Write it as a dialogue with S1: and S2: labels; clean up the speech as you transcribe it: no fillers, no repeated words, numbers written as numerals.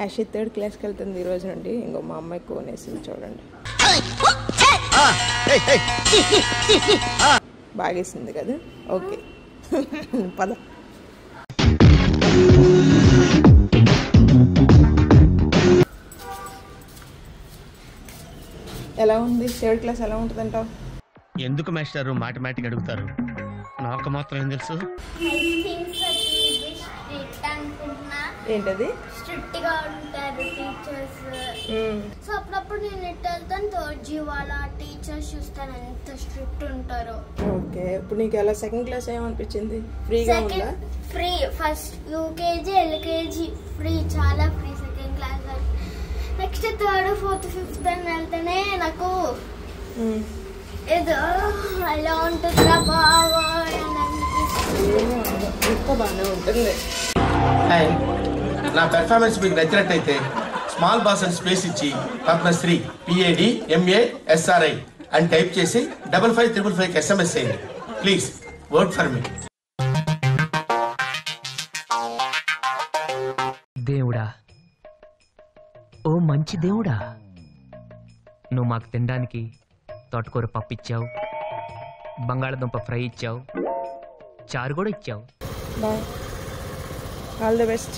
S1: Yashi 3rd క్లాస్కి వెళ్తుంది ఈ రోజు నుండి. ఇంకో మా అమ్మాయి కోనేసింది చూడండి, బాగేసింది కదా. ఓకే పద. ఎలా ఉంది 3rd క్లాస్? ఎలా ఉంటుంది అంటావు?
S2: ఎందుకు మాస్టారు మాటమాటిక్ అడుగుతారు? నాకు మాత్రం ఏం తెలుసు.
S1: ఏంటది?
S3: స్ట్రిక్ట్ గా ఉంటారు టీచర్స్. సో అప్పుడప్పుడు నేను ఇట్ వెళ్తాను, తోజీ వాళ్ళ టీచర్స్ చూస్తాను ఎంత స్ట్రిక్ట్ ఉంటారో.
S1: ఓకే, ఇప్పుడు నీకు ఎలా 2nd క్లాస్ ఏమనిపించింది? ఫ్రీగా ఉందా?
S3: Free. First UKG LKG free, చాలా free. 2nd class next 3rd 4th 5th అని వెళ్తేనే నాకు ఏదో అలా ఉంటుందిరా బాగా అని అనిపిస్తుంది.
S1: ఇంకా బాగానే ఉంటుంది.
S4: నా పెర్ఫార్మెన్స్ మీకు నచ్చినట్టయితే స్మాల్ బాస్ అని స్పేస్ ఇచ్చి పద్మశ్రీ PADMASRI అని టైప్ చేసి 5555 SMS చేయండి ప్లీజ్. Work for me.
S5: దేవుడా, ఓ మంచి దేవుడా, నువ్వు మాకు తినడానికి తోటకూర పప్పు ఇచ్చావు, బంగాళదుంప ఫ్రై ఇచ్చావు, చారు కూడా ఇచ్చావు.
S1: Bye, all the best.